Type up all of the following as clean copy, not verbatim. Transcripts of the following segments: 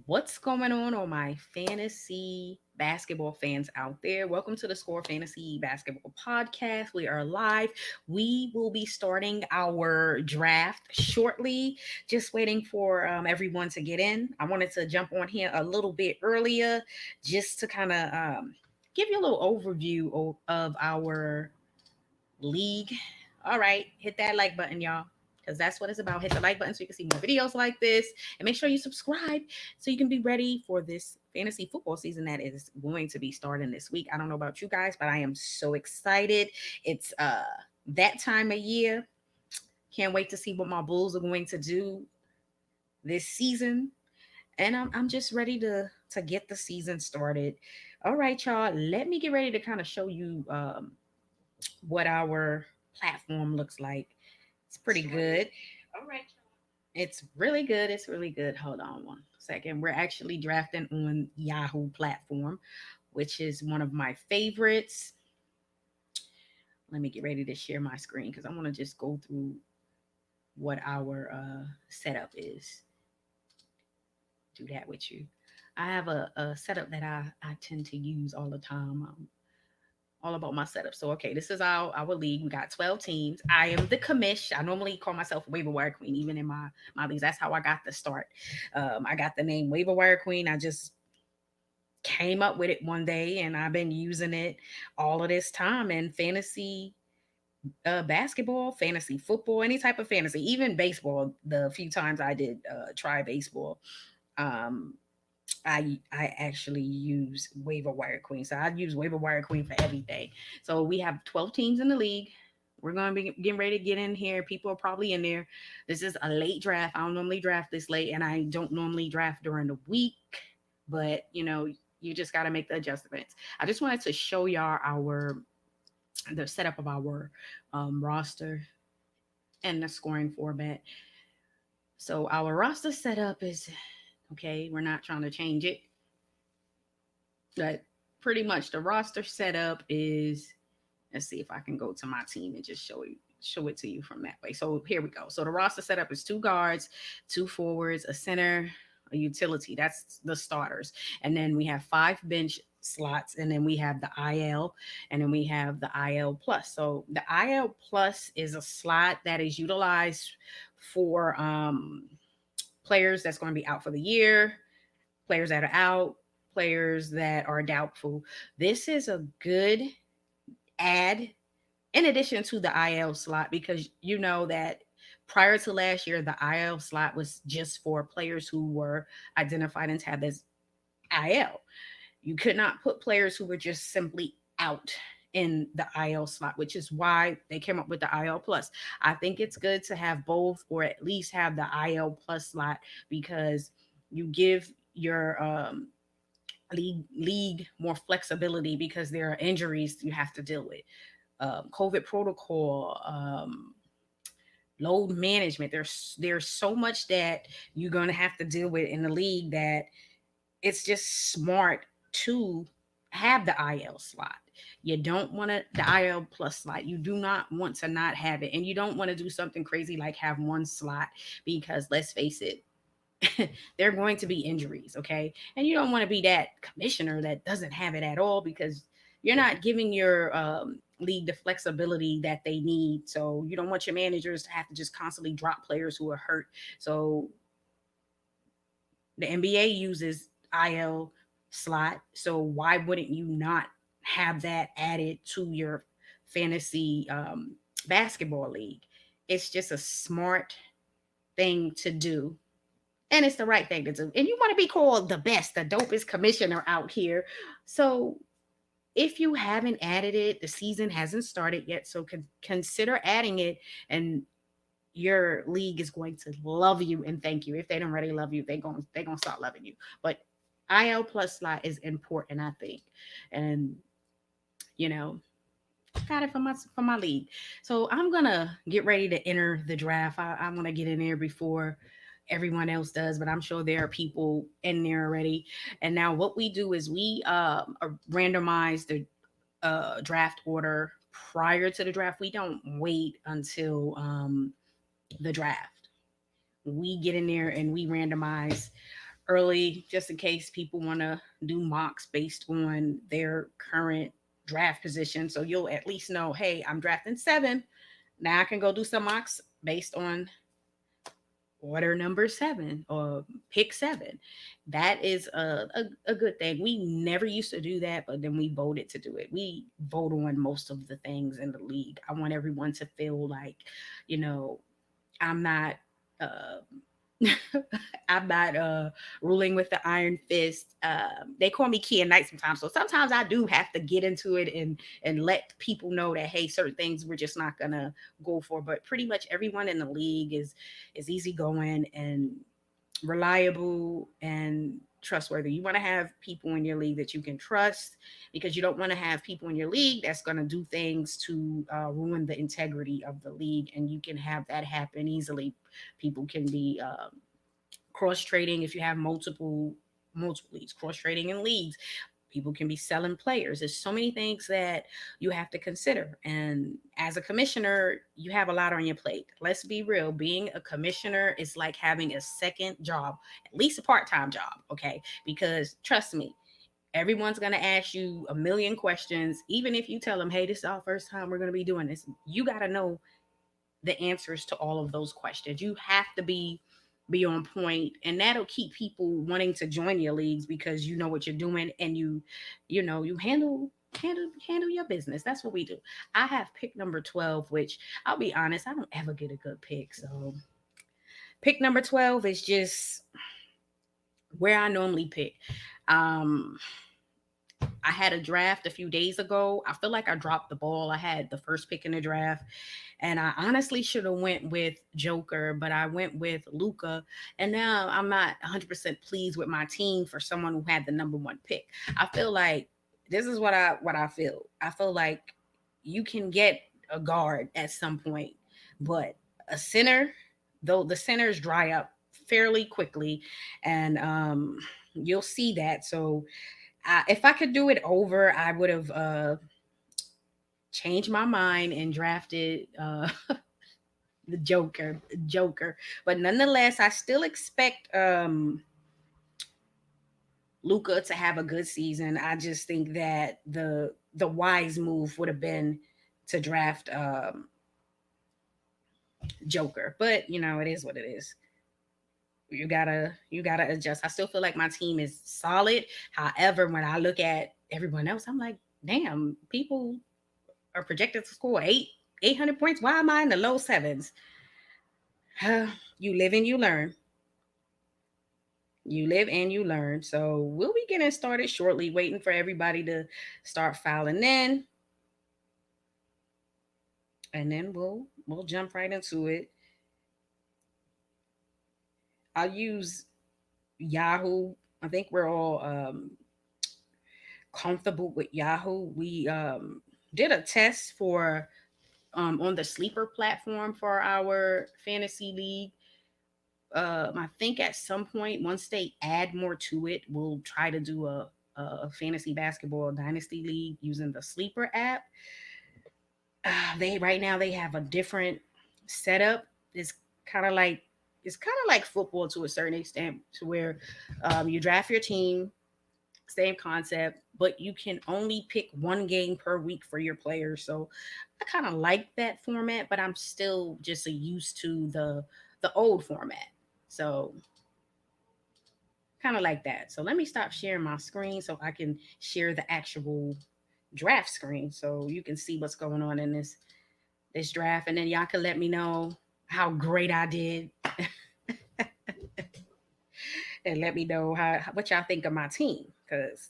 What's going on my fantasy basketball fans out there? Welcome to the Score Fantasy Basketball Podcast. We are live. We will be starting our draft shortly. Just waiting for everyone to get in. I wanted to jump on here a little bit earlier just to kind of give you a little overview of our league. All right, hit that like button, y'all, because that's what it's about. Hit the like button so you can see more videos like this, and make sure you subscribe so you can be ready for this fantasy football season that is going to be starting this week. I don't know about you guys, but I am so excited. It's that time of year. Can't wait to see what my Bulls are going to do this season, and I'm just ready to get the season started. All right, y'all. Let me get ready to kind of show you what our platform looks like. It's pretty good. All right. It's really good. It's really good. Hold on one second. We're actually drafting on Yahoo platform, which is one of my favorites. Let me get ready to share my screen because I want to just go through what our setup is. Do that with you. I have a setup that I tend to use all the time. All about my setup. So okay, this is our league. We got 12 teams. I am the commish. I normally call myself waiver wire queen, even in my leagues. That's how I got the start. I got the name waiver wire queen. I just came up with it one day, and I've been using it all of this time in fantasy basketball, fantasy football, any type of fantasy, even baseball. The few times I did try baseball, um, I actually use waiver wire queen. So I use waiver wire queen for everything. So we have 12 teams in the league. We're gonna be getting ready to get in here. People are probably in there. This is a late draft. I don't normally draft this late, and I don't normally draft during the week. But you just got to make the adjustments. I just wanted to show y'all the setup of our roster and the scoring format. So our roster setup is okay. We're not trying to change it. But pretty much the roster setup is, let's see if I can go to my team and just show it to you from that way. So here we go. So the roster setup is two guards, two forwards, a center, a utility. That's the starters. And then we have five bench slots, and then we have the IL, and then we have the IL plus. So the IL plus is a slot that is utilized for players that's going to be out for the year, players that are out, players that are doubtful. This is a good add in addition to the IL slot, because you know that prior to last year, the IL slot was just for players who were identified and tabbed as IL. You could not put players who were just simply out in the IL slot, which is why they came up with the IL plus. I think it's good to have both, or at least have the IL plus slot, because you give your league more flexibility, because there are injuries you have to deal with, COVID protocol, load management. There's so much that you're gonna have to deal with in the league, that it's just smart to have the IL slot. You don't want the IL plus slot. You do not want to not have it, and you don't want to do something crazy like have one slot, because let's face it, there are going to be injuries, okay? And you don't want to be that commissioner that doesn't have it at all, because you're not giving your league the flexibility that they need. So you don't want your managers to have to just constantly drop players who are hurt. So the NBA uses IL slot. So why wouldn't you not have that added to your fantasy basketball league? It's just a smart thing to do, and it's the right thing to do. And you want to be called the best, the dopest commissioner out here. So if you haven't added it, the season hasn't started yet. So consider adding it, and your league is going to love you and thank you. If they don't already love you, they're gonna start loving you. But IL plus slot is important, I think. And you know, got it for my league. So I'm gonna get ready to enter the draft. I'm gonna get in there before everyone else does, but I'm sure there are people in there already. And now what we do is we randomize the draft order prior to the draft. We don't wait until the draft. We get in there and we randomize early, just in case people want to do mocks based on their current draft position. So you'll at least know, hey, I'm drafting 7. Now I can go do some mocks based on order number 7 or pick 7. That is a good thing. We never used to do that, but then we voted to do it. We vote on most of the things in the league. I want everyone to feel like, you know, I'm not uh I'm not ruling with the iron fist. They call me Kia Knight sometimes. So sometimes I do have to get into it and let people know that, hey, certain things we're just not gonna go for. But pretty much everyone in the league is easygoing and reliable and trustworthy. You want to have people in your league that you can trust, because you don't want to have people in your league that's going to do things to ruin the integrity of the league, and you can have that happen easily. People can be cross trading if you have multiple leagues, cross trading in leagues. People can be selling players. There's so many things that you have to consider. And as a commissioner, you have a lot on your plate. Let's be real. Being a commissioner is like having a second job, at least a part-time job, okay? Because trust me, everyone's going to ask you a million questions. Even if you tell them, hey, this is our first time we're going to be doing this, you got to know the answers to all of those questions. You have to be on point, and that'll keep people wanting to join your leagues because you know what you're doing, and you handle your business. That's what we do. I have pick number 12, which I'll be honest, I don't ever get a good pick. So pick number 12 is just where I normally pick. um I had a draft a few days ago. I feel like I dropped the ball. I had the first pick in the draft, and I honestly should have went with Joker, but I went with Luca. And now I'm not 100% pleased with my team for someone who had the number 1 pick. I feel like this is what I feel. I feel like you can get a guard at some point, but a center, though the centers dry up fairly quickly, and you'll see that. So if I could do it over, I would have changed my mind and drafted the Joker. But nonetheless, I still expect Luca to have a good season. I just think that the wise move would have been to draft Joker. But it is what it is. You gotta adjust. I still feel like my team is solid. However, when I look at everyone else, I'm like, damn, people are projected to score 800 points. Why am I in the low sevens? You live and you learn. You live and you learn. So we'll be getting started shortly, waiting for everybody to start filing in. And then we'll jump right into it. I'll use Yahoo. I think we're all comfortable with Yahoo. We did a test for on the sleeper platform for our fantasy league. I think at some point, once they add more to it, we'll try to do a fantasy basketball dynasty league using the sleeper app. They right now they have a different setup. It's kind of like football to a certain extent, to where you draft your team, same concept, but you can only pick 1 game per week for your players. So I kind of like that format, but I'm still just used to the old format. So kind of like that. So let me stop sharing my screen so I can share the actual draft screen so you can see what's going on in this draft, and then y'all can let me know how great I did. And let me know what y'all think of my team, because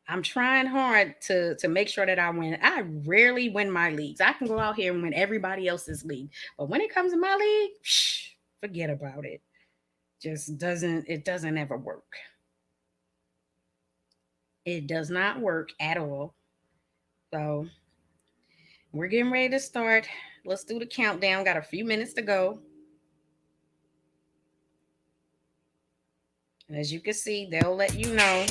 I'm trying hard to make sure that I win. I rarely win my leagues. I can go out here and win everybody else's league, but when it comes to my league, forget about it. It doesn't ever work. It does not work at all. So we're getting ready to start. Let's do the countdown. Got a few minutes to go. And as you can see, they'll let you know.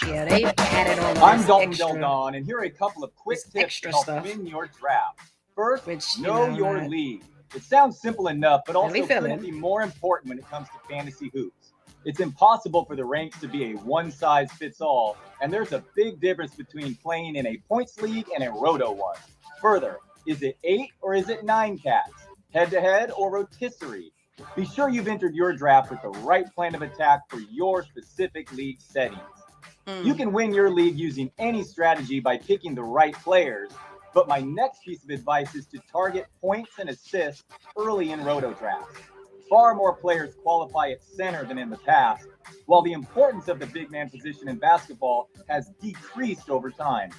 Yeah, they've added all of this I'm Dalton extra, Del Don, and here are a couple of quick tips to help win your draft. First, know your league. It sounds simple enough, but Really also couldn't be more important when it comes to fantasy hoops. It's impossible for the ranks to be a one-size-fits-all, and there's a big difference between playing in a points league and a roto one. Further, is it 8 or is it 9 cats? Head-to-head or rotisserie? Be sure you've entered your draft with the right plan of attack for your specific league settings. You can win your league using any strategy by picking the right players, but my next piece of advice is to target points and assists early in roto drafts. Far more players qualify at center than in the past, while the importance of the big man position in basketball has decreased over time.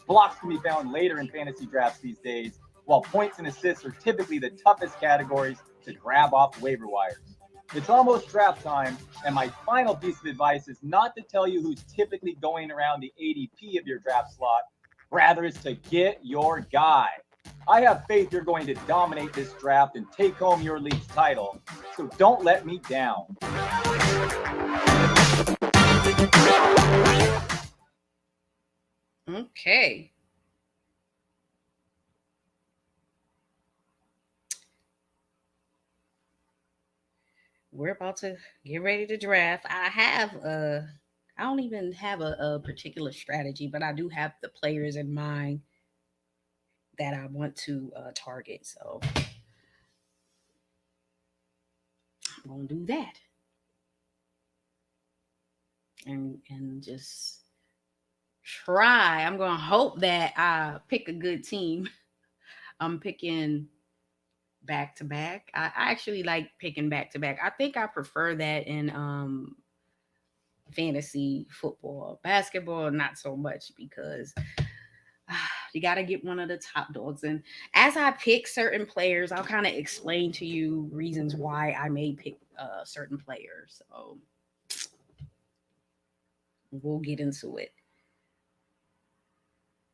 Blocks can be found later in fantasy drafts these days, while points and assists are typically the toughest categories to grab off waiver wires. It's almost draft time, and my final piece of advice is not to tell you who's typically going around the ADP of your draft slot, rather is to get your guy. I have faith you're going to dominate this draft and take home your league's title, so don't let me down. Okay. We're about to get ready to draft. I don't even have a particular strategy, but I do have the players in mind that I want to target. So I'm gonna do that, and just try. I'm gonna hope that I pick a good team. I'm picking back to back. I actually like picking back to back. I think I prefer that in fantasy football. Basketball, not so much, because you got to get one of the top dogs. And as I pick certain players, I'll kind of explain to you reasons why I may pick certain players. So we'll get into it.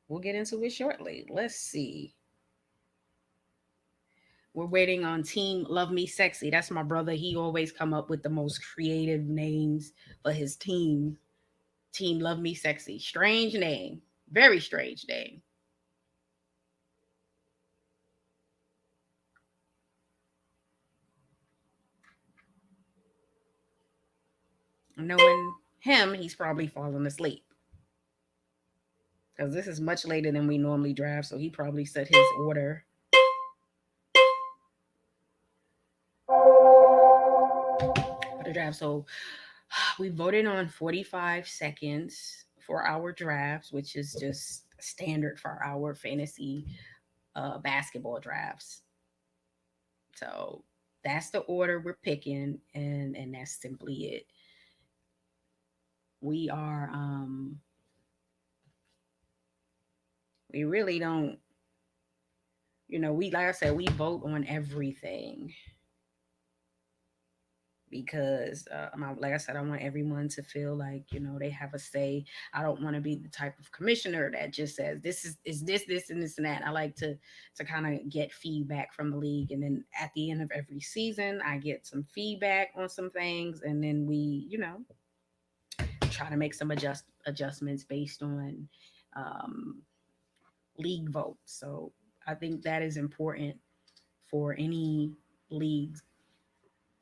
We'll get into it shortly. Let's see. We're waiting on Team Love Me Sexy. That's my brother. He always come up with the most creative names for his team. Team Love Me Sexy. Strange name. Very strange name. Knowing him, he's probably falling asleep, because this is much later than we normally draft, so he probably set his order. For the draft. So we voted on 45 seconds for our drafts, which is just standard for our fantasy basketball drafts. So that's the order we're picking, and that's simply it. We are we really don't, we, like I said, we vote on everything, because like I said, I want everyone to feel like they have a say. I don't want to be the type of commissioner that just says this is this and this and that. I like to kind of get feedback from the league, and then at the end of every season I get some feedback on some things, and then we try to make some adjustments based on league votes. So I think that is important for any league,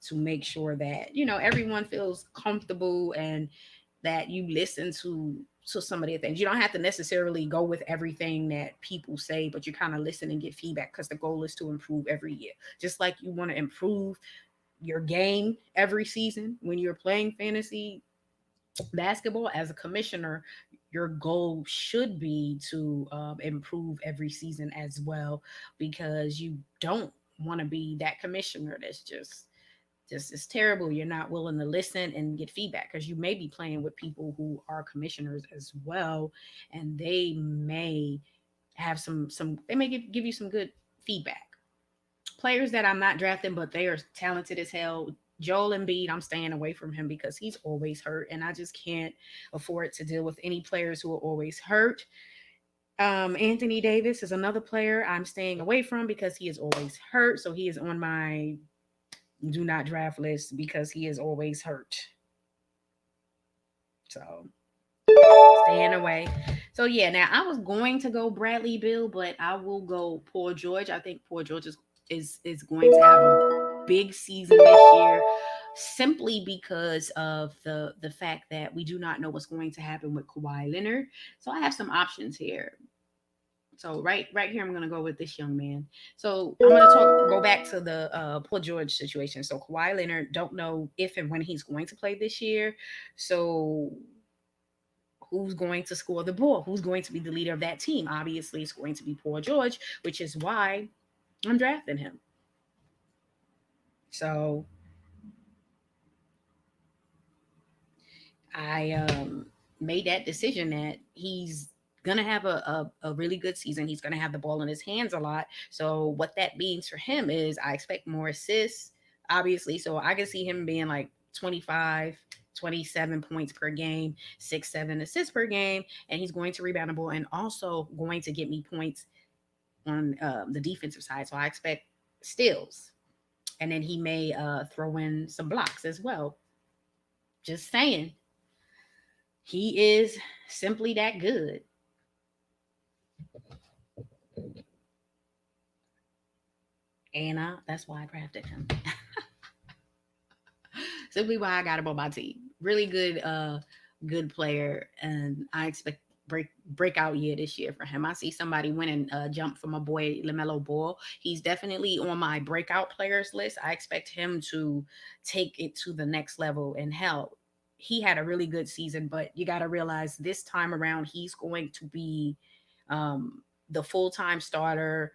to make sure that everyone feels comfortable, and that you listen to some of their things. You don't have to necessarily go with everything that people say, but you kind of listen and get feedback, because the goal is to improve every year. Just like you want to improve your game every season when you're playing fantasy basketball as a commissioner, your goal should be to improve every season as well, because you don't want to be that commissioner that's just is terrible. You're not willing to listen and get feedback, because you may be playing with people who are commissioners as well, and they may have they may give you some good feedback. Players that I'm not drafting, but they are talented as hell. Joel Embiid, I'm staying away from him because he's always hurt, and I just can't afford to deal with any players who are always hurt. Anthony Davis is another player I'm staying away from because he is always hurt. So he is on my do not draft list because he is always hurt. So staying away. So yeah, now I was going to go Bradley Beal, but I will go Paul George. I think Paul George is going to have a big season this year, simply because of the fact that we do not know what's going to happen with Kawhi Leonard. So I have some options here. So right here, I'm gonna go with this young man. So I'm gonna go back to the Paul George situation. So Kawhi Leonard, don't know if and when he's going to play this year. So who's going to score the ball? Who's going to be the leader of that team? Obviously, it's going to be Paul George, which is why I'm drafting him. So I made that decision that he's gonna have a really good season. He's gonna have the ball in his hands a lot. So what that means for him is I expect more assists, obviously. So I can see him being like 25, 27 points per game, 6, 7 assists per game, and he's going to rebound the ball and also going to get me points on the defensive side. So I expect steals, and then he may throw in some blocks as well. Just saying. He is simply that good. And that's why I drafted him. Simply why I got him on my team. Really good player. And I expect breakout year this year for him. I see somebody winning a jump for my boy LaMelo Ball. He's definitely on my breakout players list. I expect him to take it to the next level. And hell, he had a really good season, but you got to realize this time around he's going to be the full-time starter.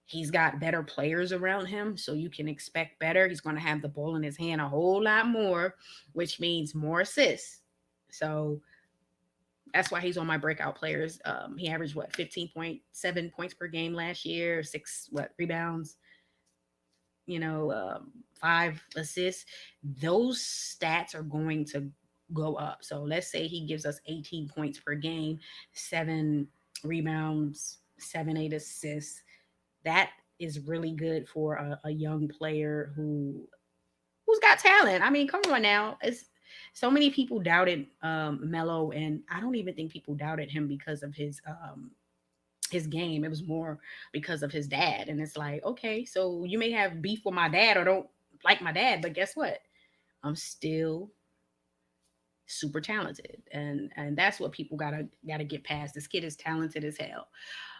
He's got better players around him, so you can expect better. He's going to have the ball in his hand a whole lot more, which means more assists. So that's why he's on my breakout players. He averaged 15.7 points per game last year, 6 rebounds, 5 assists. Those stats are going to go up. So let's say he gives us 18 points per game, 7 rebounds, 7, 8 assists. That is really good for a young player who's got talent. I mean, come on now. It's so many people doubted Melo, and I don't even think people doubted him because of his game. It was more because of his dad. And it's like, okay, so you may have beef with my dad or don't like my dad, but guess what? I'm still super talented, and that's what people gotta get past. This kid is talented as hell.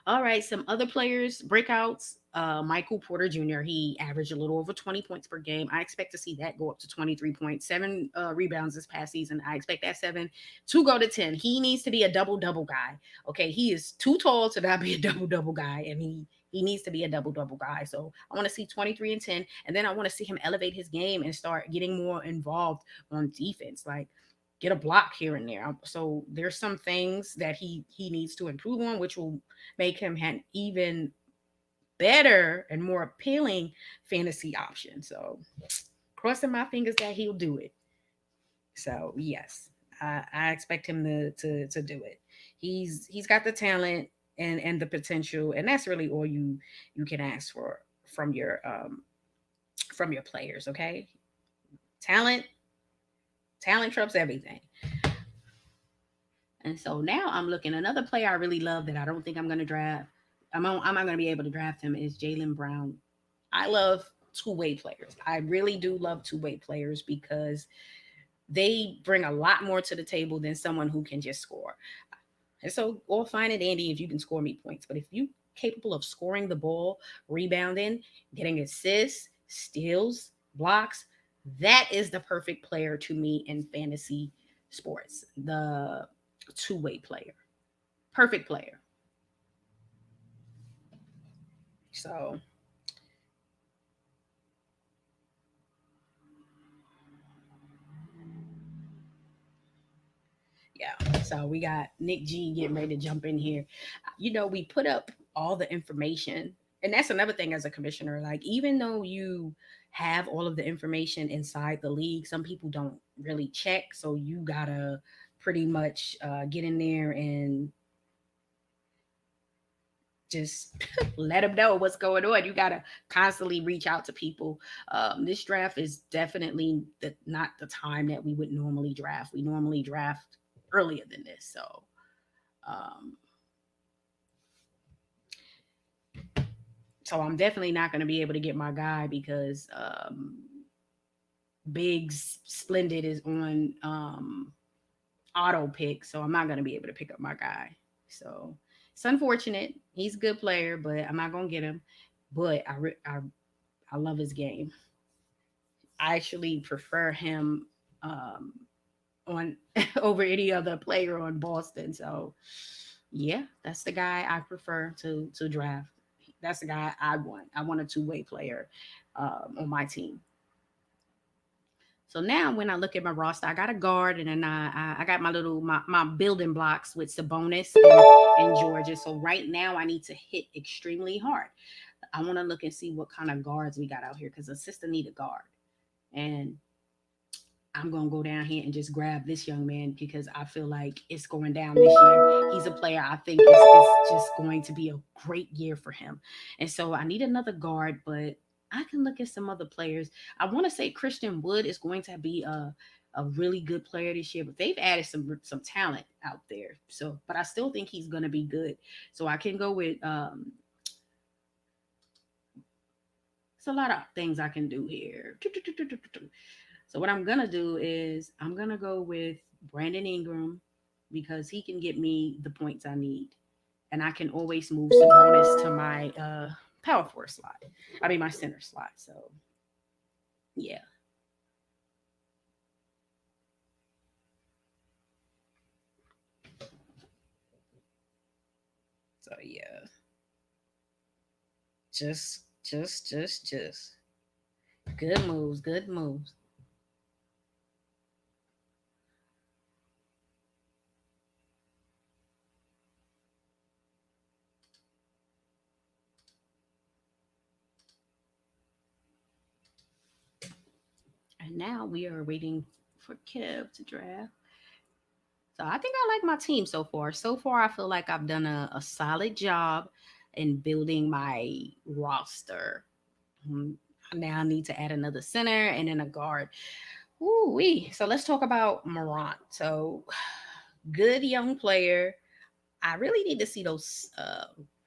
All right, some other players, breakouts. Michael Porter Jr., he averaged a little over 20 points per game. I expect to see that go up to 23.7 rebounds this past season. I expect that 7 to go to 10. He needs to be a double-double guy. Okay, he is too tall to not be a double-double guy, and he needs to be a double-double guy. So I want to see 23 and 10, and then I want to see him elevate his game and start getting more involved on defense. Like, get a block here and there. So there's some things that he needs to improve on, which will make him an even better and more appealing fantasy option. So crossing my fingers that he'll do it. So yes, I expect him to do it. He's got the talent and the potential, and that's really all you can ask for from your players. Okay, talent trumps everything. And so now I'm looking. Another player I really love that I don't think I'm going to draft. I'm not going to be able to draft him is Jaylen Brown. I love two-way players. I really do love two-way players because they bring a lot more to the table than someone who can just score. And so all fine and dandy if you can score me points, but if you capable of scoring the ball, rebounding, getting assists, steals, blocks, that is the perfect player to me in fantasy sports. The two-way player. Perfect player. So yeah. So we got Nick G getting ready to jump in here. We put up all the information. And that's another thing as a commissioner. Like, even though you have all of the information inside the league, some people don't really check. So you gotta pretty much get in there and just let them know what's going on. You gotta constantly reach out to people. This draft is definitely not the time that we would normally draft. We normally draft earlier than this. So I'm definitely not going to be able to get my guy because Big Splendid is on auto pick, so I'm not going to be able to pick up my guy. So it's unfortunate. He's a good player, but I'm not going to get him. But I love his game. I actually prefer him on over any other player on Boston. So yeah, that's the guy I prefer to draft. That's the guy I want. I want a two-way player on my team. So now when I look at my roster, I got a guard and then I got my building blocks with Sabonis and Georgia. So right now I need to hit extremely hard. I want to look and see what kind of guards we got out here because the system need a guard. And I'm gonna go down here and just grab this young man because I feel like it's going down this year. He's a player I think is just going to be a great year for him. And so I need another guard, but I can look at some other players. I want to say Christian Wood is going to be a really good player this year, but they've added some talent out there. So, but I still think he's gonna be good. So I can go with it's a lot of things I can do here. So what I'm gonna do is I'm gonna go with Brandon Ingram because he can get me the points I need, and I can always move Sabonis to my power forward slot. I mean my center slot. So yeah. So yeah. Just good moves. Good moves. And now we are waiting for Kev to draft. So I think I like my team so far. So far, I feel like I've done a solid job in building my roster. Mm, Now I need to add another center and then a guard. Ooh wee. So let's talk about Morant. So good young player. I really need to see those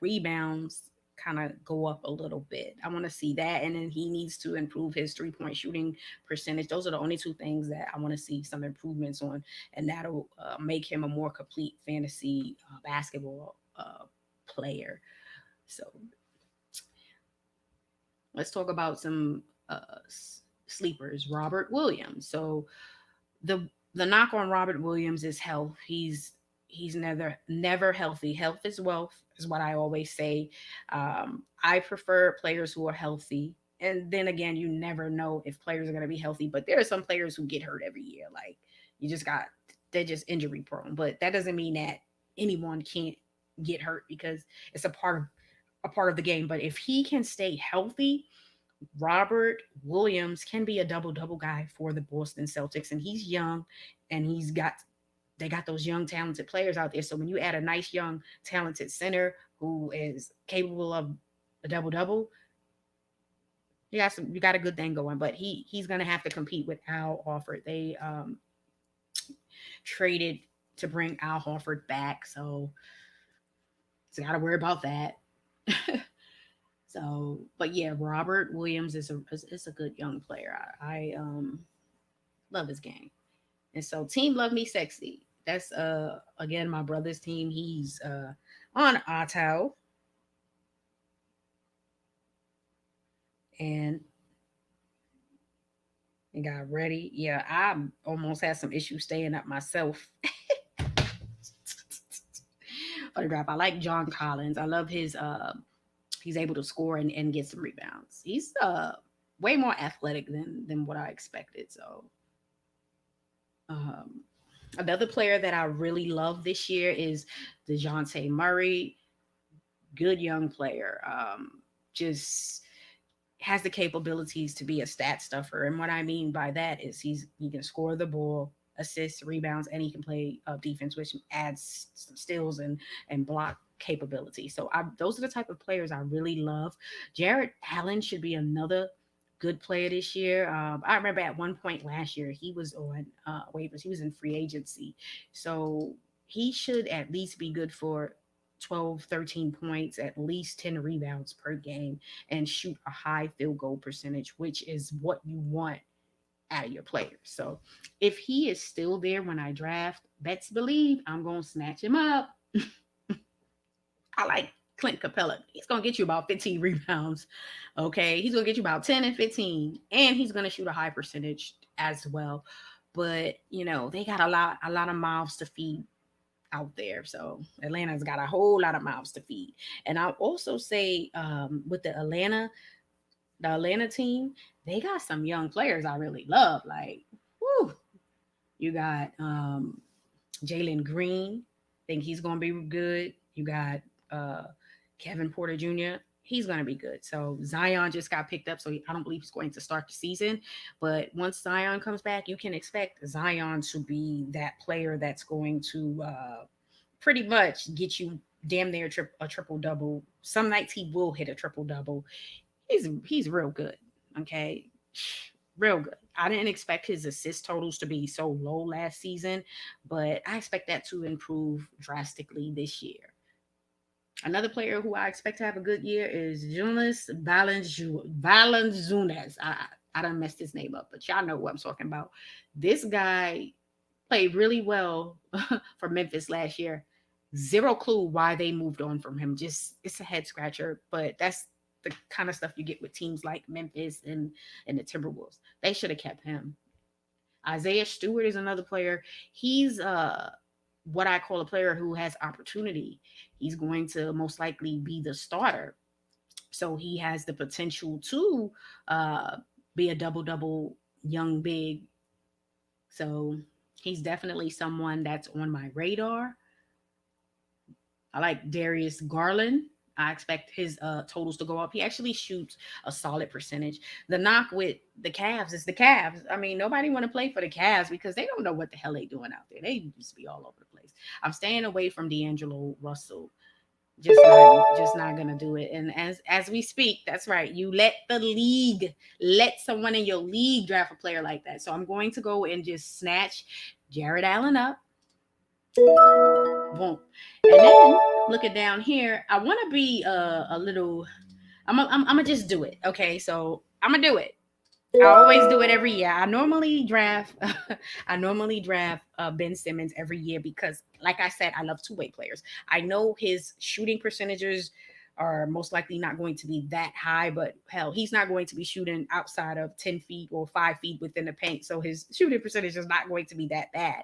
rebounds kind of go up a little bit. I want to see that, and then he needs to improve his 3-point shooting percentage. Those are the only two things that I want to see some improvements on, and that'll make him a more complete fantasy basketball player. So let's talk about some sleepers. Robert Williams. So the knock on Robert Williams is health. He's never healthy. Health is wealth, is what I always say. I prefer players who are healthy. And then again, you never know if players are going to be healthy. But there are some players who get hurt every year. Like you just got they're just injury prone. But that doesn't mean that anyone can't get hurt because it's a part of the game. But if he can stay healthy, Robert Williams can be a double double guy for the Boston Celtics, and he's young, and they got those young talented players out there. So when you add a nice young talented center who is capable of a double double, you got a good thing going. But he's gonna have to compete with Al Horford. They traded to bring Al Horford back, so got to worry about that. So, but yeah, Robert Williams is a good young player. I love his game. And so Team Love Me Sexy. That's again my brother's team. He's on Otto. And got ready. Yeah, I almost had some issues staying up myself. Photograph. I like John Collins. I love his he's able to score and get some rebounds. He's way more athletic than what I expected. So um another player that I really love this year is DeJounte Murray. Good young player. Just has the capabilities to be a stat stuffer. And what I mean by that is he can score the ball, assists, rebounds, and he can play defense, which adds some steals and block capability. So those are the type of players I really love. Jared Allen should be another good player this year. I remember at one point last year he was on waivers. He was in free agency, so he should at least be good for 12, 13 points, at least 10 rebounds per game, and shoot a high field goal percentage, which is what you want out of your players. So if he is still there when I draft, bets believe I'm going to snatch him up. I like Clint Capella. He's going to get you about 15 rebounds. Okay. He's going to get you about 10 and 15, and he's going to shoot a high percentage as well. But, they got a lot of mouths to feed out there. So Atlanta's got a whole lot of mouths to feed. And I'll also say with the Atlanta team, they got some young players I really love. Like, whoo, you got Jalen Green. Think he's gonna be good. You got uh, Kevin Porter Jr. He's gonna be good. So Zion just got picked up, so I don't believe he's going to start the season. But once Zion comes back, you can expect Zion to be that player that's going to pretty much get you damn near a triple double. Some nights he will hit a triple double. He's real good. Okay, real good. I didn't expect his assist totals to be so low last season, but I expect that to improve drastically this year. Another player who I expect to have a good year is Jonas Valanciunas. I done messed his name up, but y'all know what I'm talking about. This guy played really well for Memphis last year. Zero clue why they moved on from him. Just it's a head scratcher, but that's the kind of stuff you get with teams like Memphis and the Timberwolves. They should have kept him. Isaiah Stewart is another player. He's what I call a player who has opportunity. He's going to most likely be the starter. So he has the potential to uh, be a double double young big. So he's definitely someone that's on my radar. I like Darius Garland. I expect his totals to go up. He actually shoots a solid percentage. The knock with the Cavs is the Cavs. I mean, nobody want to play for the Cavs because they don't know what the hell they doing out there. They just be all over the place. I'm staying away from D'Angelo Russell. Just not gonna do it. And as we speak, that's right. You let someone in your league draft a player like that. So I'm going to go and just snatch Jared Allen up. Boom. And then looking down here, I want to be a little. I'm gonna just do it. Okay, so I'm gonna do it. I always do it every year. I normally draft. I normally draft Ben Simmons every year because, like I said, I love two-way players. I know his shooting percentages are most likely not going to be that high, but hell, he's not going to be shooting outside of 10 feet or 5 feet within the paint. So his shooting percentage is not going to be that bad.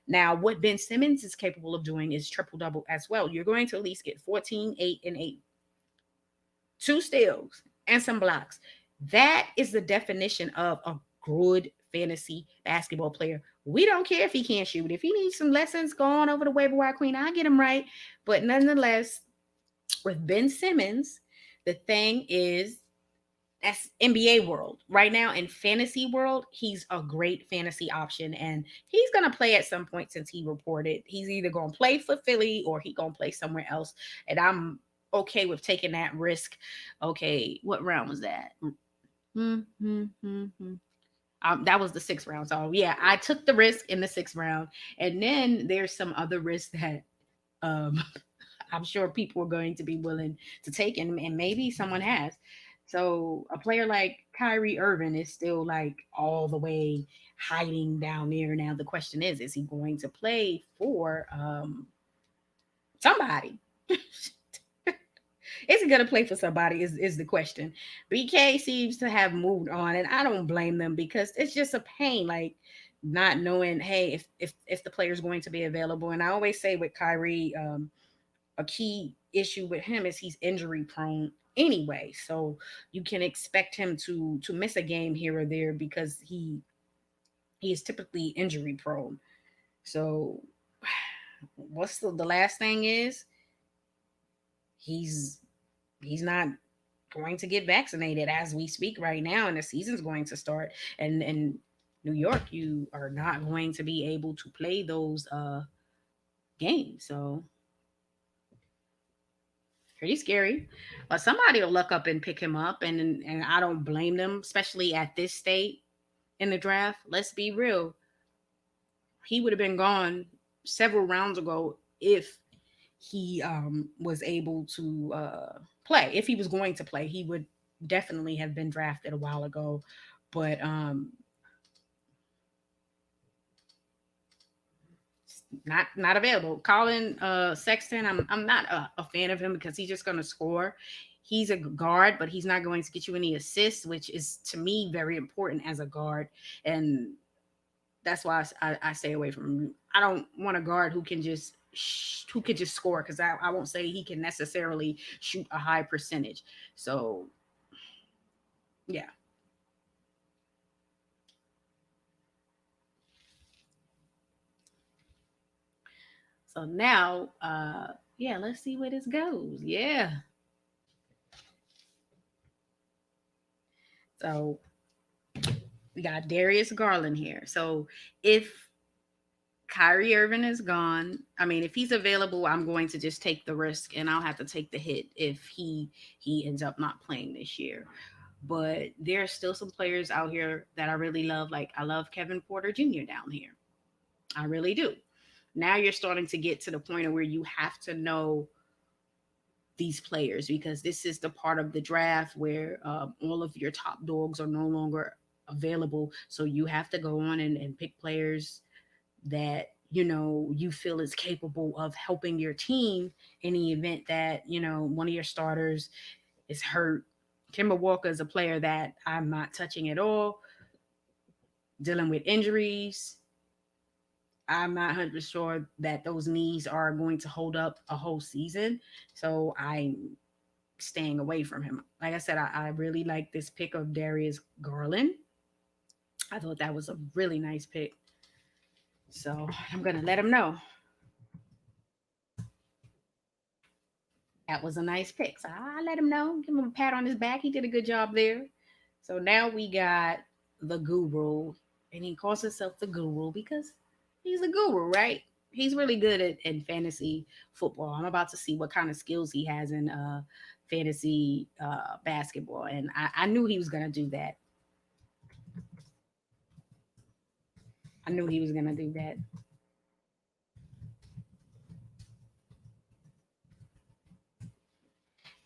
Now, what Ben Simmons is capable of doing is triple double as well. You're going to at least get 14, 8, and 8, two steals, and some blocks. That is the definition of a good fantasy basketball player. We don't care if he can't shoot. If he needs some lessons, go on over to waiver wire queen. I'll get him right. But nonetheless, with Ben Simmons, the thing is that's NBA world. Right now in fantasy world, he's a great fantasy option, and he's gonna play at some point since he reported. He's either gonna play for Philly or he gonna play somewhere else. And I'm okay with taking that risk. Okay, what round was that? That was the sixth round. So yeah, I took the risk in the sixth round. And then there's some other risks that um I'm sure people are going to be willing to take, and maybe someone has. So a player like Kyrie Irving is still like all the way hiding down there. Now the question is he going to play for somebody? Is he gonna play for somebody? Is the question. BK seems to have moved on, and I don't blame them because it's just a pain, like not knowing, hey, if the player's going to be available. And I always say with Kyrie, a key issue with him is he's injury prone anyway. So you can expect him to miss a game here or there because he is typically injury prone. So what's the last thing is he's he's not going to get vaccinated as we speak right now, and the season's going to start. And in New York, you are not going to be able to play those games. So pretty scary. But somebody will look up and pick him up, and I don't blame them, especially at this state in the draft. Let's be real. He would have been gone several rounds ago if he was able to play. If he was going to play, he would definitely have been drafted a while ago. But not available. Colin Sexton, I'm not a fan of him because he's just going to score. He's a guard, but he's not going to get you any assists, which is to me very important as a guard, and that's why I stay away from him. I don't want a guard who could just score, because I won't say he can necessarily shoot a high percentage. So yeah. So now, yeah, let's see where this goes. Yeah. So we got Darius Garland here. So if Kyrie Irving is gone, I mean, if he's available, I'm going to just take the risk and I'll have to take the hit if he ends up not playing this year. But there are still some players out here that I really love. Like I love Kevin Porter Jr. down here. I really do. Now you're starting to get to the point of where you have to know these players, because this is the part of the draft where all of your top dogs are no longer available. So you have to go on and pick players that you feel is capable of helping your team in the event that one of your starters is hurt. Kimber Walker is a player that I'm not touching at all, dealing with injuries. I'm not 100% sure that those knees are going to hold up a whole season. So I'm staying away from him. Like I said, I really like this pick of Darius Garland. I thought that was a really nice pick. So I'm going to let him know that was a nice pick. So I let him know, give him a pat on his back. He did a good job there. So now we got the guru, and he calls himself the guru because he's a guru, right? He's really good at fantasy football. I'm about to see what kind of skills he has in fantasy basketball, and I knew he was gonna do that. I knew he was gonna do that.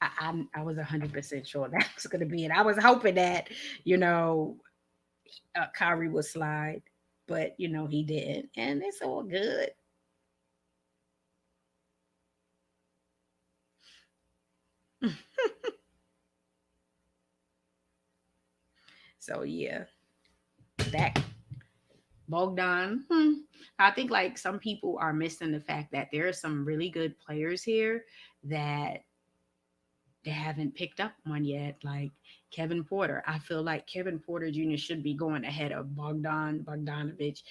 I was 100% sure that was gonna be it. I was hoping that you know Kyrie would slide, but he didn't, and it's all good. So yeah, that Bogdan. I think like some people are missing the fact that there are some really good players here that they haven't picked up on yet, like Kevin Porter. I feel like Kevin Porter Jr. should be going ahead of Bogdanovich.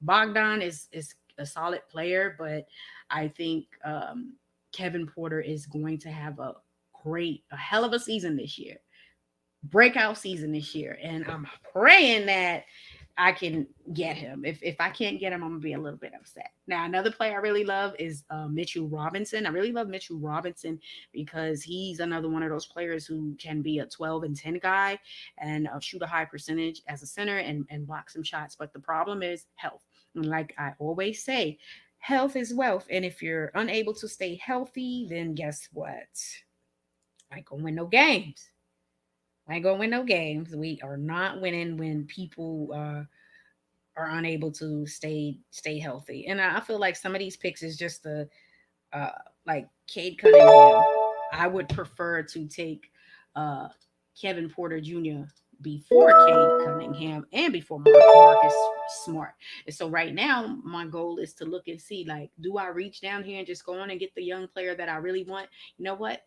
Bogdan is a solid player, but I think Kevin Porter is going to have a hell of a season this year, breakout season this year, and I'm praying that I can get him. If I can't get him, I'm gonna be a little bit upset. Now, another player I really love is Mitchell Robinson. I really love Mitchell Robinson because he's another one of those players who can be a 12 and 10 guy and shoot a high percentage as a center and block some shots. But the problem is health. And like I always say, health is wealth. And if you're unable to stay healthy, then guess what? I ain't gonna win no games. I ain't gonna win no games. We are not winning when people are unable to stay healthy. And I feel like some of these picks is just the uh like Cade Cunningham. I would prefer to take uh Kevin Porter Jr. before Cade Cunningham and before Marcus Smart. And so right now my goal is to look and see, like, do I reach down here and just go on and get the young player that I really want? You know what?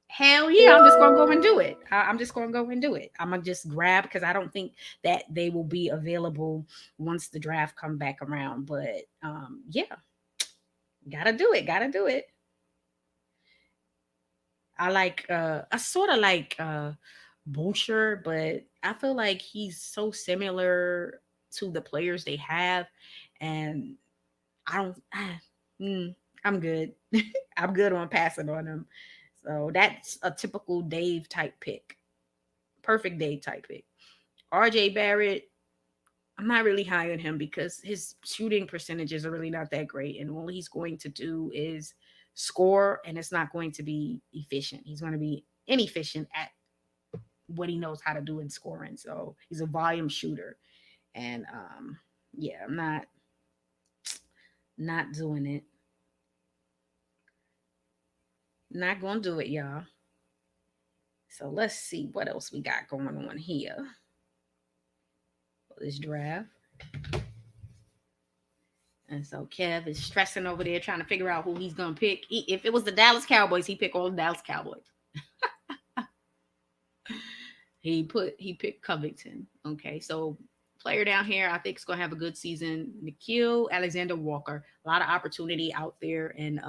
Hell yeah, I'm just gonna go and do it. I'm just gonna go and do it. I'm gonna just grab, because I don't think that they will be available once the draft come back around. But yeah, gotta do it. Gotta do it. I sort of like Boucher, but I feel like he's so similar to the players they have, and I don't. I'm good. I'm good on passing on him. So that's a typical Dave type pick. Perfect Dave type pick. RJ Barrett, I'm not really high on him because his shooting percentages are really not that great, and all he's going to do is score, and it's not going to be efficient. He's going to be inefficient at what he knows how to do in scoring. So he's a volume shooter, and yeah, I'm not doing it. Not gonna do it, y'all. So let's see what else we got going on here for this draft. And so Kev is stressing over there trying to figure out who he's gonna pick. If it was the Dallas Cowboys, he picked all the Dallas Cowboys. He picked Covington. Okay, so player down here I think is gonna have a good season. Nikhil Alexander Walker. A lot of opportunity out there in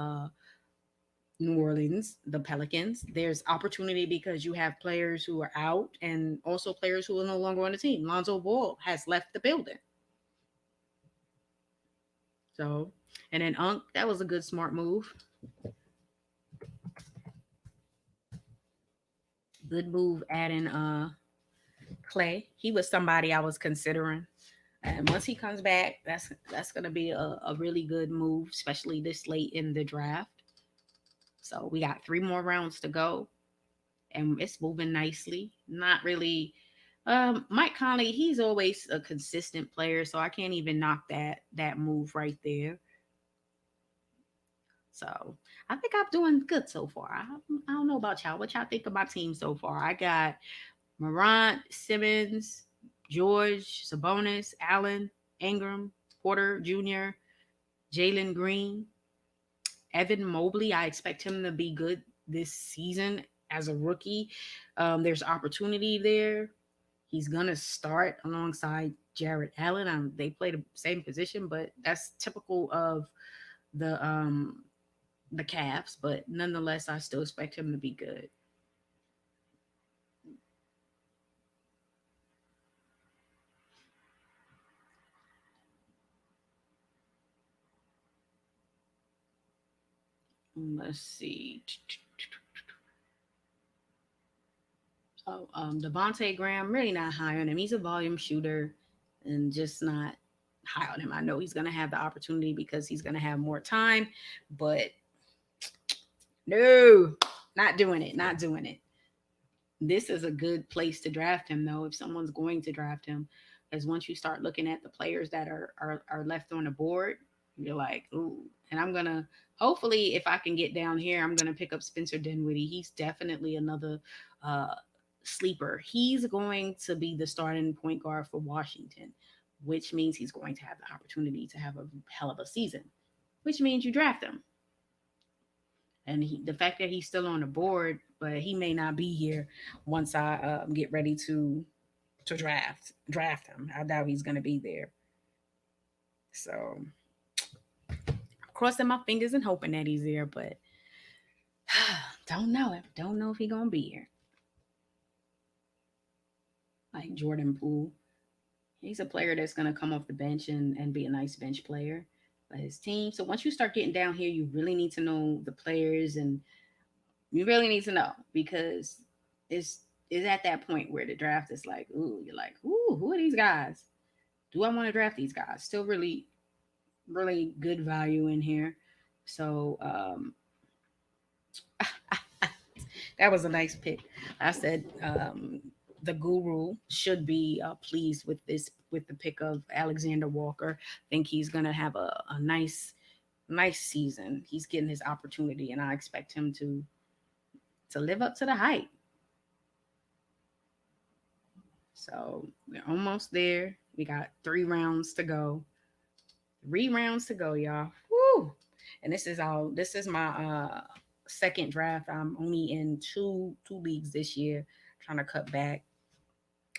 New Orleans, the Pelicans. There's opportunity because you have players who are out and also players who are no longer on the team. Lonzo Ball has left the building. So, and then Unk, that was a good smart move. Good move adding Clay. He was somebody I was considering. And once he comes back, that's gonna be a really good move, especially this late in the draft. So we got 3 more rounds to go, and it's moving nicely. Not really. Mike Conley, he's always a consistent player, so I can't even knock that move right there. So I think I'm doing good so far. I don't know about y'all. What y'all think of my team so far? I got Morant, Simmons, George, Sabonis, Allen, Ingram, Porter Jr., Jalen Green, Evan Mobley. I expect him to be good this season as a rookie. There's opportunity there. He's gonna start alongside Jared Allen. They play the same position, but that's typical of the um the Cavs. But nonetheless, I still expect him to be good. Let's see. So Devontae Graham, really not high on him. He's a volume shooter and just not high on him. I know he's gonna have the opportunity because he's gonna have more time, but no, not doing it. Not doing it. This is a good place to draft him though, if someone's going to draft him. Because once you start looking at the players that are left on the board, you're like, ooh. And I'm gonna hopefully if I can get down here, I'm gonna pick up Spencer Dinwiddie. He's definitely another uh sleeper. He's going to be the starting point guard for Washington, which means he's going to have the opportunity to have a hell of a season, which means you draft him. And the fact that he's still on the board, but he may not be here once I get ready to draft him. I doubt he's going to be there. So crossing my fingers and hoping that he's there, but don't know him. Don't know if he's going to be here. Like Jordan Poole, he's a player that's going to come off the bench and be a nice bench player for his team. So once you start getting down here, you really need to know the players, and you really need to know because it's at that point where the draft is like, ooh, you're like, ooh, who are these guys? Do I want to draft these guys? Still really, really good value in here. So that was a nice pick. I said the guru should be pleased with the pick of Alexander Walker. Think he's gonna have a nice season. He's getting his opportunity, and I expect him to live up to the hype. So we're almost there. We got 3 rounds to go. 3 rounds to go, y'all. Woo! And this is my second draft. I'm only in two leagues this year, trying to cut back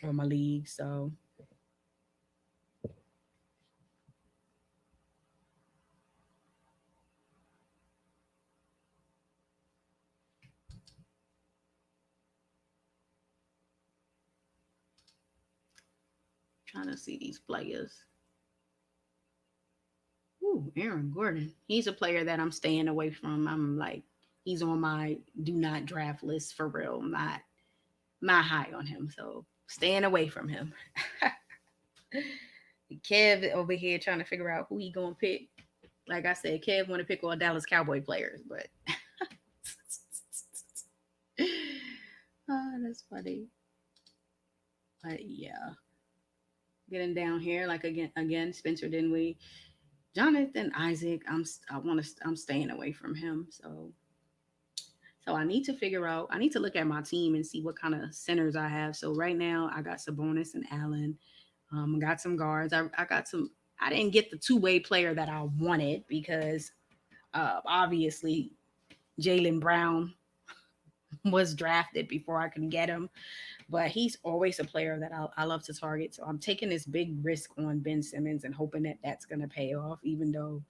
on my league. So trying to see these players. Ooh, Aaron Gordon. He's a player that I'm staying away from. I'm like, he's on my do not draft list for real. I'm not high on him. So staying away from him. Kev over here trying to figure out who he gonna pick. Like I said, Kev want to pick all Dallas Cowboy players, but oh, that's funny. But yeah, getting down here like again, Spencer Dinwiddie, Jonathan Isaac. I'm staying away from him. So I need to figure out. I need to look at my team and see what kind of centers I have. So right now I got Sabonis and Allen. I got some guards. I got some. I didn't get the two-way player that I wanted because obviously Jaylen Brown was drafted before I can get him. But he's always a player that I love to target. So I'm taking this big risk on Ben Simmons and hoping that that's going to pay off, even though,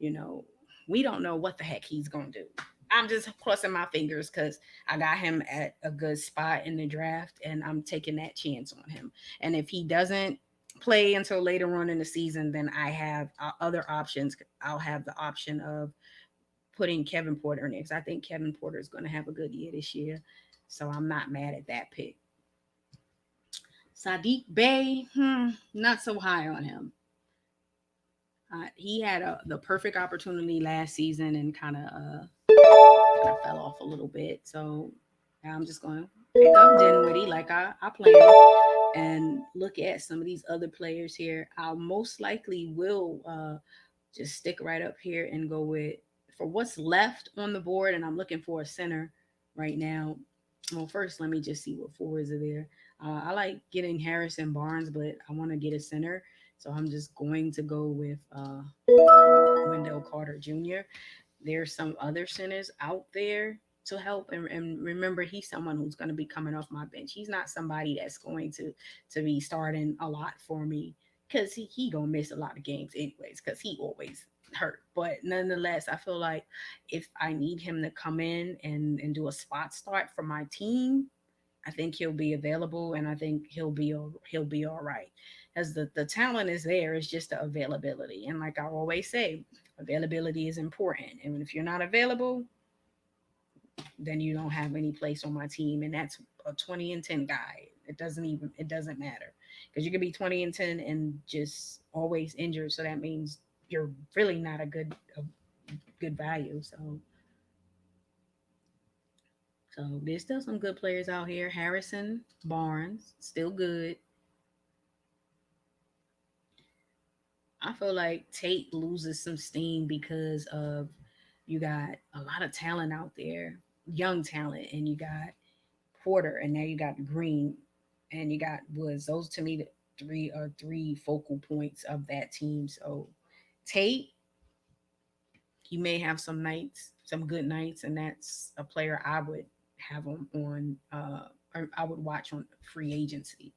you know, we don't know what the heck he's going to do. I'm just crossing my fingers because I got him at a good spot in the draft and I'm taking that chance on him. And if he doesn't play until later on in the season, then I have other options. I'll have the option of putting Kevin Porter next. I think Kevin Porter is going to have a good year this year. So I'm not mad at that pick. Sadiq Bey, not so high on him. He had the perfect opportunity last season and kind of fell off a little bit. So now I'm just going to pick up Dinwiddie like I planned and look at some of these other players here. I'll most likely will just stick right up here and go with for what's left on the board. And I'm looking for a center right now. Well, first, let me just see what forwards are there. I like getting Harrison Barnes, but I want to get a center. So I'm just going to go with Wendell Carter Jr. There's some other centers out there to help. And remember, he's someone who's going to be coming off my bench. He's not somebody that's going to be starting a lot for me because he going to miss a lot of games anyways because he always hurt. But nonetheless, I feel like if I need him to come in and do a spot start for my team, I think he'll be available and I think he'll be all right. As the talent is there, it's just the availability. And like I always say, availability is important. And if you're not available, then you don't have any place on my team. And that's a 20 and 10 guy. It doesn't matter. Because you could be 20 and 10 and just always injured. So that means you're really not a good value. So there's still some good players out here. Harrison Barnes, still good. I feel like Tate loses some steam because of you got a lot of talent out there, young talent, and you got Porter, and now you got Green, and you got Woods. Those to me the three focal points of that team. So Tate, he may have some nights, some good nights, and that's a player I would have on or I would watch on free agency,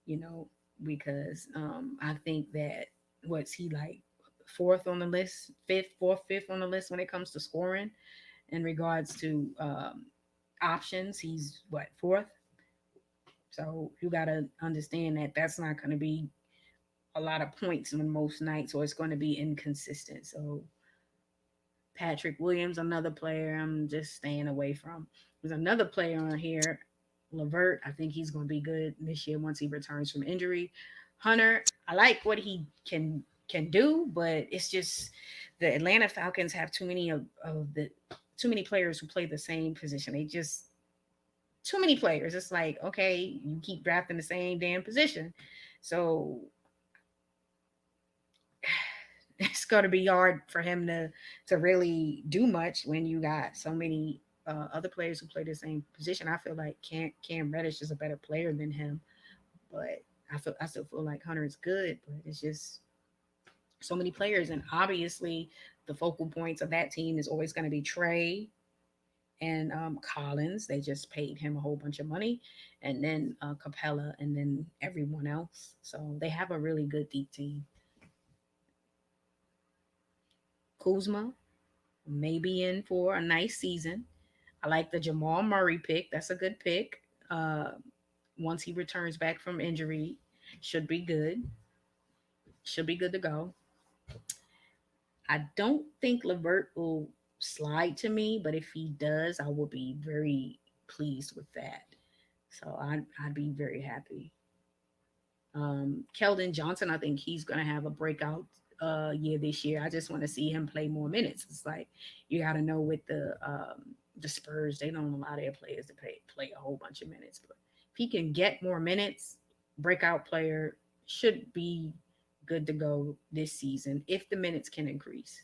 you know, because I think that what's he like fourth on the list, fifth on the list when it comes to scoring in regards to options. He's what fourth. So you got to understand that that's not going to be a lot of points on most nights, or it's going to be inconsistent. So Patrick Williams, another player I'm just staying away from. There's another player on here, Levert. I think he's going to be good this year once he returns from injury. Hunter, I like what he can do, but it's just the Atlanta Falcons have too many of the too many players who play the same position. They just too many players. It's like, okay, you keep drafting the same damn position. So it's going to be hard for him to really do much when you got so many other players who play the same position. I feel like Cam Reddish is a better player than him, but I still feel like Hunter is good, but it's just so many players, and obviously the focal points of that team is always going to be Trey and Collins. They just paid him a whole bunch of money, and then Capella, and then everyone else. So they have a really good deep team. Kuzma may be in for a nice season. I like the Jamal Murray pick. That's a good pick. Uh, Once he returns back from injury, should be good. Should be good to go. I don't think Levert will slide to me, but if he does, I will be very pleased with that. So I'd be very happy. Keldon Johnson, I think he's going to have a breakout year this year. I just want to see him play more minutes. It's like you got to know with the Spurs, they don't allow their players to play a whole bunch of minutes. But if he can get more minutes, breakout player should be good to go this season if the minutes can increase.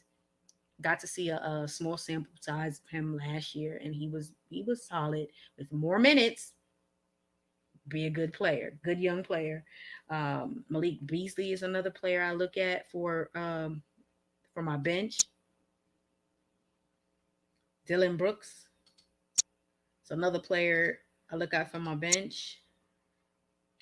Got to see a small sample size of him last year, and he was solid with more minutes. Be a good player, good young player. Malik Beasley is another player I look at for my bench. Dylan Brooks is another player I look at for my bench.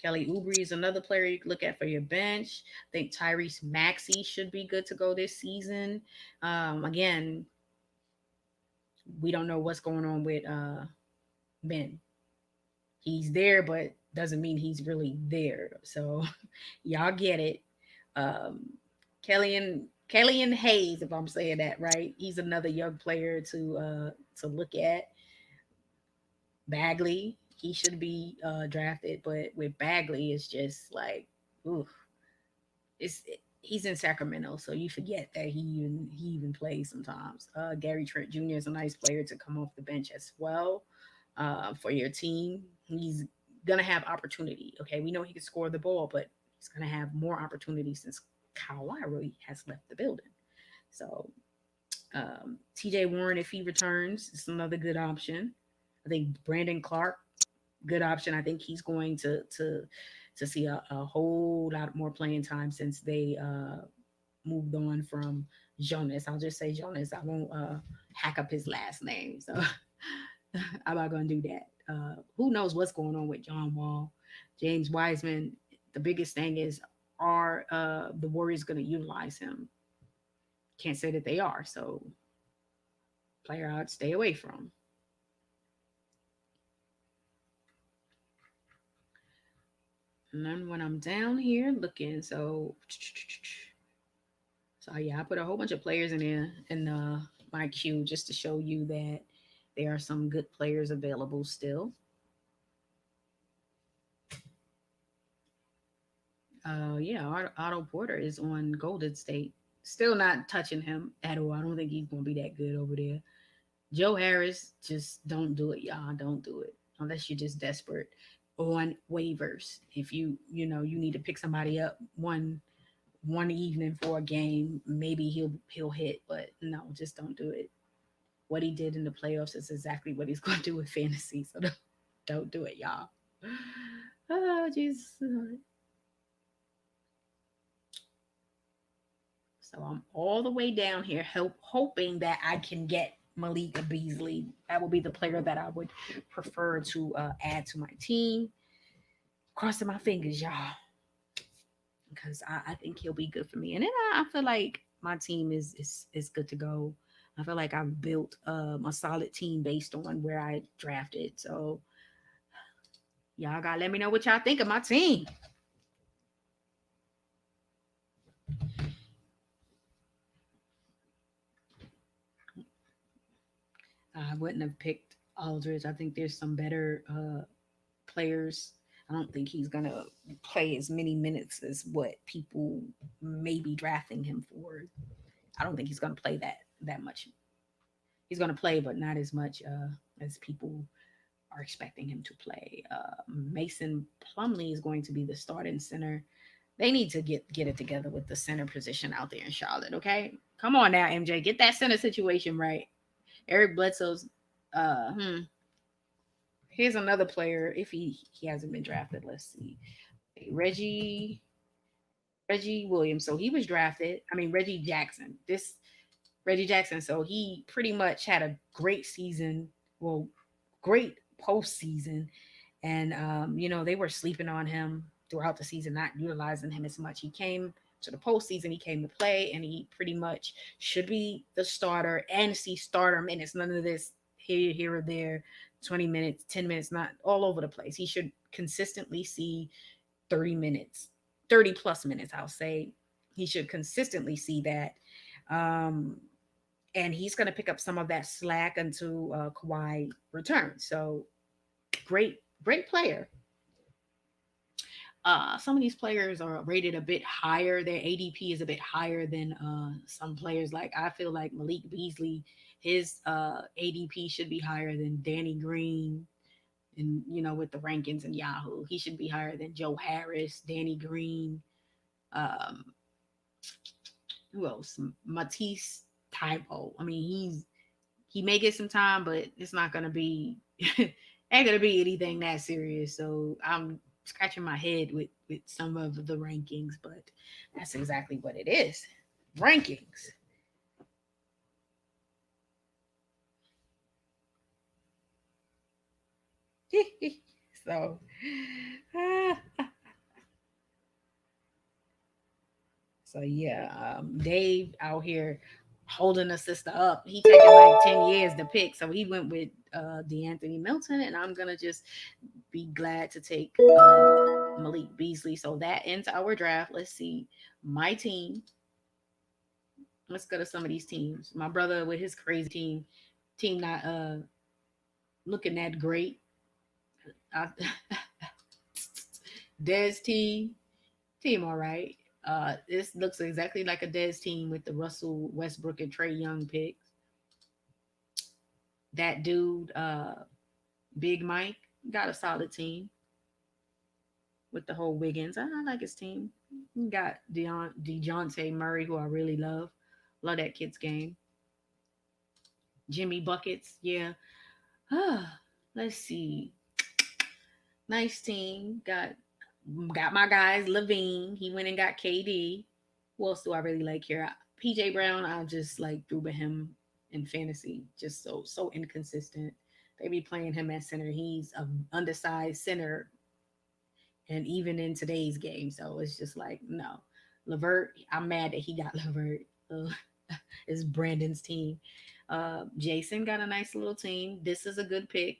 Kelly Oubre is another player you can look at for your bench. I think Tyrese Maxey should be good to go this season. Again, we don't know what's going on with Ben. He's there, but doesn't mean he's really there. So y'all get it. Um, Kelly and Hayes, if I'm saying that right, he's another young player to look at. Bagley, he should be drafted, but with Bagley, it's just like, ooh, he's in Sacramento, so you forget that he even plays sometimes. Gary Trent Jr. is a nice player to come off the bench as well for your team. He's gonna have opportunity. Okay, we know he can score the ball, but he's gonna have more opportunity since Kyle Lowry has left the building. So TJ Warren, if he returns, is another good option. I think Brandon Clark, good option. I think he's going to see a whole lot more playing time since they moved on from Jonas. I'll just say Jonas. I won't hack up his last name. So I'm not gonna do that. Who knows what's going on with John Wall, James Wiseman? The biggest thing is, are the Warriors going to utilize him? Can't say that they are. So player I'd stay away from. And then when I'm down here looking, so yeah, I put a whole bunch of players in there in my queue just to show you that there are some good players available still. Yeah, Otto Porter is on Golden State. Still not touching him at all. I don't think he's gonna be that good over there. Joe Harris, just don't do it, y'all. Don't do it unless you're just desperate on waivers. If you need to pick somebody up one evening for a game, maybe he'll hit, but no, just don't do it. What he did in the playoffs is exactly what he's going to do with fantasy. So don't do it, y'all. Oh, Jesus. So I'm all the way down here, hoping that I can get Malik Beasley. That would be the player that I would prefer to add to my team. Crossing my fingers, y'all, because I think he'll be good for me. And then I feel like my team is good to go. I feel like I've built a solid team based on where I drafted. So y'all gotta let me know what y'all think of my team. I wouldn't have picked Aldridge. I think there's some better players. I don't think he's gonna play as many minutes as what people may be drafting him for. I don't think he's gonna play that much. He's gonna play, but not as much as people are expecting him to play. Mason Plumlee is going to be the starting center. They need to get it together with the center position out there in Charlotte. Okay, come on now, MJ, get that center situation right. Eric Bledsoe's. Here's another player. If he hasn't been drafted, let's see. Reggie Williams. So he was drafted. I mean Reggie Jackson. This Reggie Jackson. So he pretty much had a great season. Well, great postseason, and they were sleeping on him throughout the season, not utilizing him as much. He came to the postseason, he came to play, and he pretty much should be the starter and see starter minutes. None of this here or there, 20 minutes, 10 minutes, not all over the place. He should consistently see 30 minutes, 30 plus minutes, I'll say. He should consistently see that. And he's going to pick up some of that slack until Kawhi returns. So great player. some of these players are rated a bit higher. Their ADP is a bit higher than some players. Like I feel like Malik Beasley, his ADP should be higher than Danny Green. And with the rankings in Yahoo, he should be higher than Joe Harris, Danny Green. Um, who else? Matisse Thybulle. I mean, he may get some time, but it's not gonna be ain't gonna be anything that serious. So I'm scratching my head with some of the rankings, but that's exactly what it is. Rankings. So so yeah, Dave out here holding a sister up. He taking like 10 years to pick, so he went with DeAnthony Milton, and I'm gonna just be glad to take Malik Beasley. So that ends our draft. Let's see my team. Let's go to some of these teams. My brother with his crazy team not looking that great. I, Dez team all right. This looks exactly like a Dez team with the Russell Westbrook and Trey Young picks. That dude, Big Mike, got a solid team with the whole Wiggins. I like his team. He got DeJounte Murray, who I really love. Love that kid's game. Jimmy Buckets, yeah. Let's see. Nice team. Got my guys. Levine, he went and got KD. Who else do I really like here? PJ Brown, I just like threw by him in fantasy. Just so inconsistent. They be playing him at center. He's an undersized center, and even in today's game, so it's just like no. Levert, I'm mad that he got Levert. It's Brandon's team. Jason got a nice little team. This is a good pick.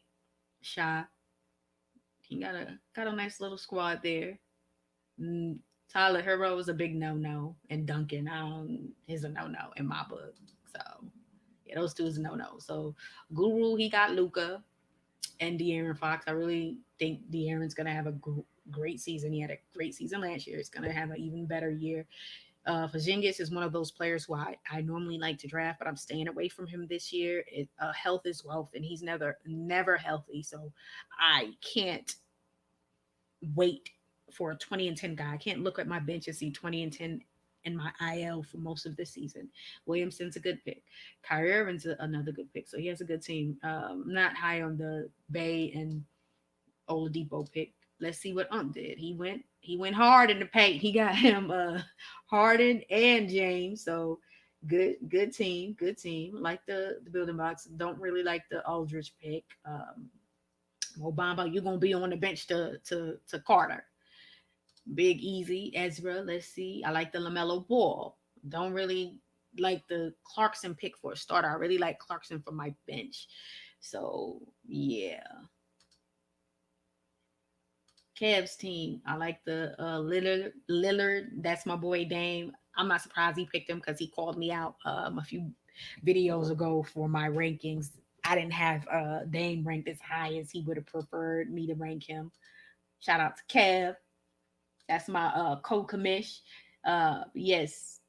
Shy, he got a nice little squad there. Mm, Tyler Hero is a big no, and Duncan is a no in my book. So yeah, those two is a no. So Guru, he got Luca and De'Aaron Fox. I really think De'Aaron's gonna have a great season. He had a great season last year. It's gonna have an even better year. Fajingis is one of those players who I normally like to draft, but I'm staying away from him this year. Health is wealth, and he's never healthy. So I can't wait for a 20 and 10 guy. I can't look at my bench and see 20 and 10 in my IL for most of the season. Williamson's a good pick. Kyrie Irving's another good pick. So he has a good team. Not high on the Bay and Oladipo pick. Let's see what did. He went hard in the paint. He got him Harden and James. So good team. Good team. Like the building blocks. Don't really like the Aldridge pick. Obama, you're gonna be on the bench to Carter. Big Easy, Ezra. Let's see. I like the LaMelo Ball. Don't really like the Clarkson pick for a starter. I really like Clarkson for my bench. So yeah. Kev's team. I like the Lillard. That's my boy Dame. I'm not surprised he picked him because he called me out a few videos ago for my rankings. I didn't have Dame ranked as high as he would have preferred me to rank him. Shout out to Kev. That's my co-commish. Yes,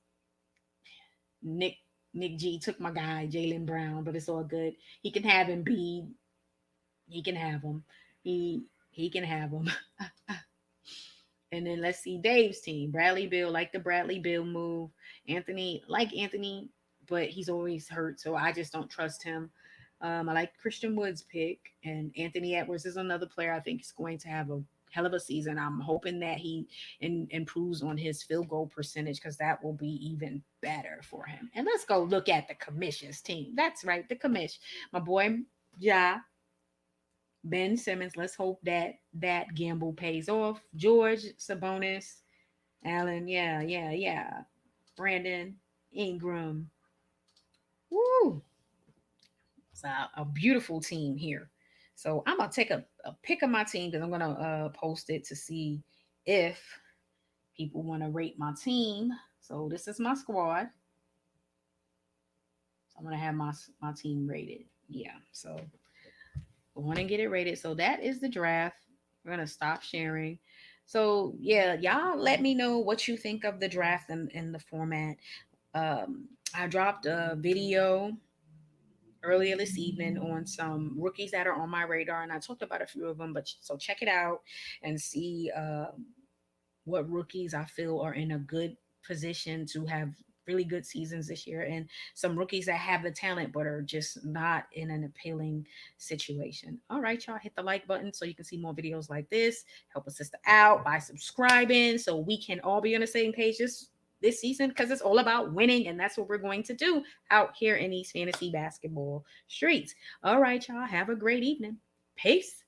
Nick Nick G took my guy Jaylen Brown, but it's all good. He can have Embiid. He can have him. He can have him. And then let's see Dave's team. Bradley Bill, like the Bradley Bill move. Anthony, like Anthony, but he's always hurt, so I just don't trust him. I like Christian Wood's pick, and Anthony Edwards is another player I think is going to have a hell of a season. I'm hoping that he improves on his field goal percentage because that will be even better for him. And let's go look at the commissions team. That's right, the commish. My boy Ja, Ben Simmons. Let's hope that gamble pays off. George Sabonis, Allen. Yeah. Brandon Ingram. Woo! It's a beautiful team here. So I'm gonna take a pick of my team because I'm gonna post it to see if people want to rate my team. So this is my squad. So I'm gonna have my team rated. Yeah. So I want to get it rated. So that is the draft. We're gonna stop sharing. So yeah, y'all let me know what you think of the draft and the format. I dropped a video earlier this evening on some rookies that are on my radar, and I talked about a few of them. But so check it out and see what rookies I feel are in a good position to have really good seasons this year, and some rookies that have the talent but are just not in an appealing situation. All right, y'all, hit the like button so you can see more videos like this. Help a sister out by subscribing so we can all be on the same page this season, because it's all about winning, and that's what we're going to do out here in these fantasy basketball streets. All right, y'all, have a great evening. Peace.